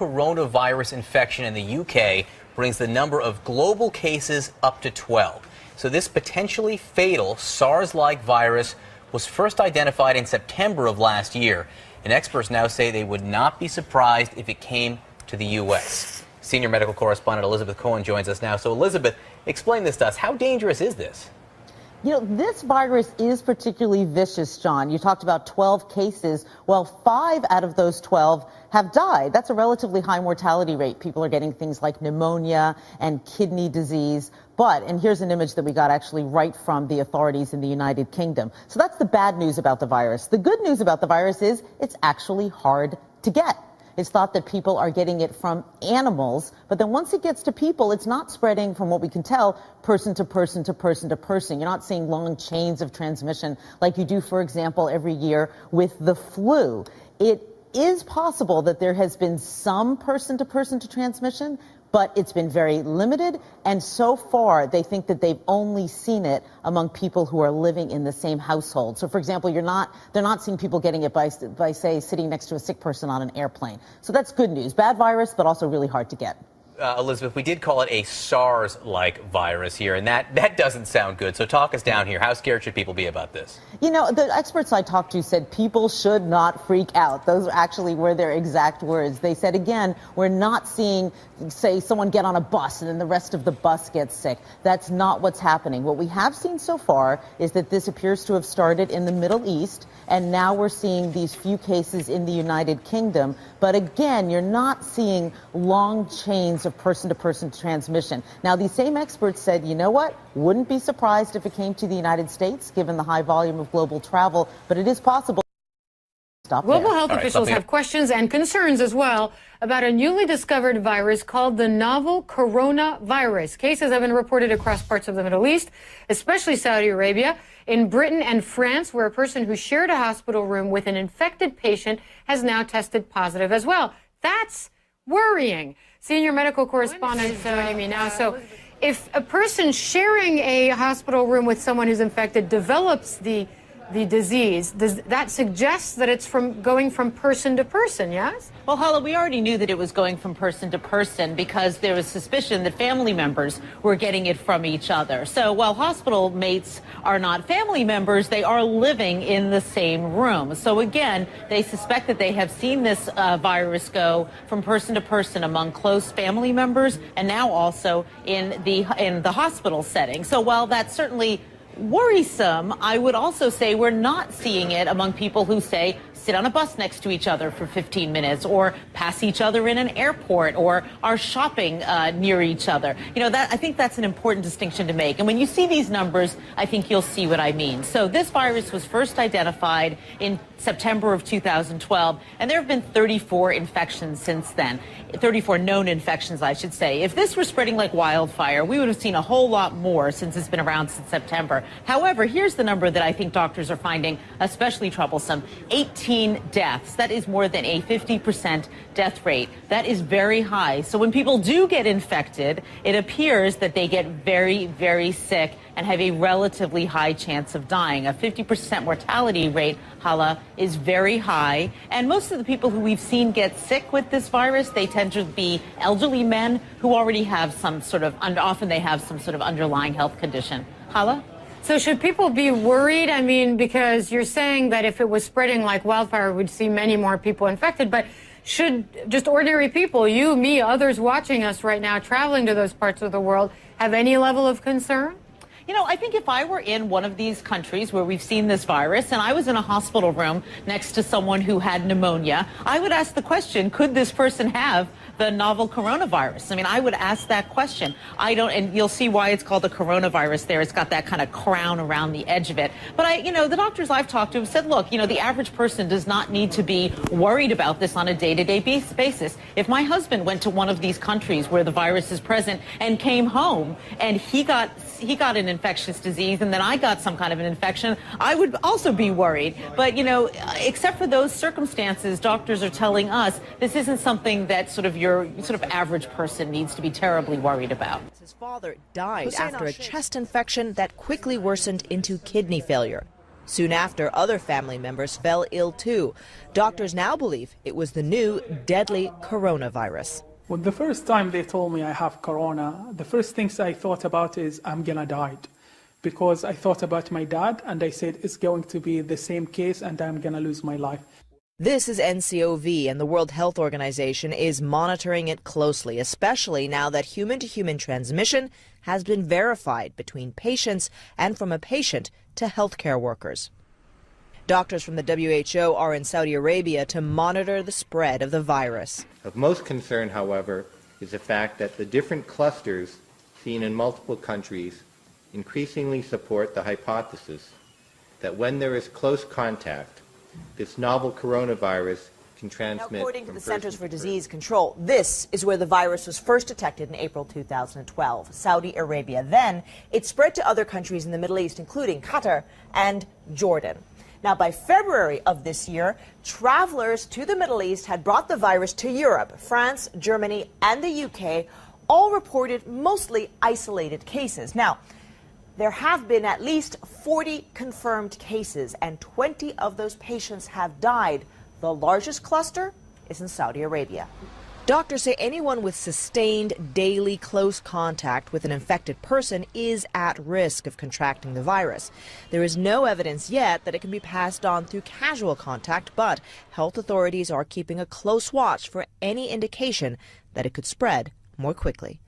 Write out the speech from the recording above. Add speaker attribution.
Speaker 1: coronavirus infection in the UK brings the number of global cases up to 12. So this potentially fatal SARS-like virus was first identified in September of last year, and experts now say they would not be surprised if it came to the U.S. Senior medical correspondent Elizabeth Cohen joins us now. So Elizabeth, explain this to us. How dangerous is this?
Speaker 2: You know, this virus is particularly vicious, John. You talked about 12 cases. Well, 5 out of those 12 have died. That's a relatively high mortality rate. People are getting things like pneumonia and kidney disease. But, and here's an image that we got actually right from the authorities in the United Kingdom. So that's the bad news about the virus. The good news about the virus is it's actually hard to get. It's thought that people are getting it from animals, but then once it gets to people, it's not spreading, from what we can tell, person to person to person to person. You're not seeing long chains of transmission like you do, for example, every year with the flu. It is possible that there has been some person to person to transmission, but it's been very limited, and so far they think that they've only seen it among people who are living in the same household. So, for example, they're not seeing people getting it by say, sitting next to a sick person on an airplane. So that's good news. Bad virus, but also really hard to get.
Speaker 1: Elizabeth, we did call it a SARS-like virus here, and that doesn't sound good. So talk us down here. How scared should people be about this?
Speaker 2: You know, the experts I talked to said people should not freak out. Those actually were their exact words. They said, again, we're not seeing, say, someone get on a bus and then the rest of the bus gets sick. That's not what's happening. What we have seen so far is that this appears to have started in the Middle East, and now we're seeing these few cases in the United Kingdom. But again, you're not seeing long chains of person-to-person transmission. Now, these same experts said, you know what? Wouldn't be surprised if it came to the United States, given the high volume of global travel, but it is possible.
Speaker 3: Global health officials have questions and concerns as well about a newly discovered virus called the novel coronavirus. Cases have been reported across parts of the Middle East, especially Saudi Arabia, in Britain and France, where a person who shared a hospital room with an infected patient has now tested positive as well. That's worrying. Senior medical correspondent joining me now. So if a person sharing a hospital room with someone who's infected develops the disease, that suggests that it's going from person to person, yes?
Speaker 2: Well, Hala, we already knew that it was going from person to person because there was suspicion that family members were getting it from each other. So while hospital mates are not family members, they are living in the same room. So again, they suspect that they have seen this virus go from person to person among close family members and now also in the hospital setting. So while that's certainly worrisome, I would also say we're not seeing it among people who, say, sit on a bus next to each other for 15 minutes or pass each other in an airport or are shopping near each other. You know, I think that's an important distinction to make. And when you see these numbers, I think you'll see what I mean. So this virus was first identified in September of 2012, and there have been 34 infections since then. 34 known infections, I should say. If this were spreading like wildfire, we would have seen a whole lot more since it's been around since September. However, here's the number that I think doctors are finding especially troublesome. 18 deaths. That is more than a 50% death rate. That is very high. So when people do get infected, it appears that they get very, very sick and have a relatively high chance of dying. A 50% mortality rate, Hala, is very high. And most of the people who we've seen get sick with this virus, they tend to be elderly men who already have some sort of, often they have some sort of underlying health condition. Hala?
Speaker 3: So should people be worried? I mean, because you're saying that if it was spreading like wildfire, we'd see many more people infected. But should just ordinary people, you, me, others watching us right now, traveling to those parts of the world, have any level of concern?
Speaker 2: You know, I think if I were in one of these countries where we've seen this virus and I was in a hospital room next to someone who had pneumonia, I would ask the question, could this person have the novel coronavirus? I mean, I would ask that question. And you'll see why it's called the coronavirus there. It's got that kind of crown around the edge of it. But the doctors I've talked to have said, look, the average person does not need to be worried about this on a day-to-day basis. If my husband went to one of these countries where the virus is present and came home and he got an infectious disease and then I got some kind of an infection, I would also be worried. But, except for those circumstances, doctors are telling us this isn't something that your average person needs to be terribly worried about.
Speaker 4: His father died after a chest infection that quickly worsened into kidney failure. Soon after, other family members fell ill too. Doctors now believe it was the new deadly coronavirus.
Speaker 5: Well, the first time they told me I have corona, the first things I thought about is I'm gonna die. Because I thought about my dad and I said it's going to be the same case and I'm gonna lose my life.
Speaker 4: This is NCOV, and the World Health Organization is monitoring it closely, especially now that human-to-human transmission has been verified between patients and from a patient to healthcare workers. Doctors from the WHO are in Saudi Arabia to monitor the spread of the virus.
Speaker 6: Of most concern, however, is the fact that the different clusters seen in multiple countries increasingly support the hypothesis that when there is close contact, this novel coronavirus can transmit.
Speaker 4: Now, according to the Centers for Disease Control, this is where the virus was first detected in April 2012, Saudi Arabia. Then it spread to other countries in the Middle East, including Qatar and Jordan. Now, by February of this year, travelers to the Middle East had brought the virus to Europe. France, Germany, and the UK all reported mostly isolated cases. Now, there have been at least 40 confirmed cases, and 20 of those patients have died. The largest cluster is in Saudi Arabia. Doctors say anyone with sustained daily close contact with an infected person is at risk of contracting the virus. There is no evidence yet that it can be passed on through casual contact, but health authorities are keeping a close watch for any indication that it could spread more quickly.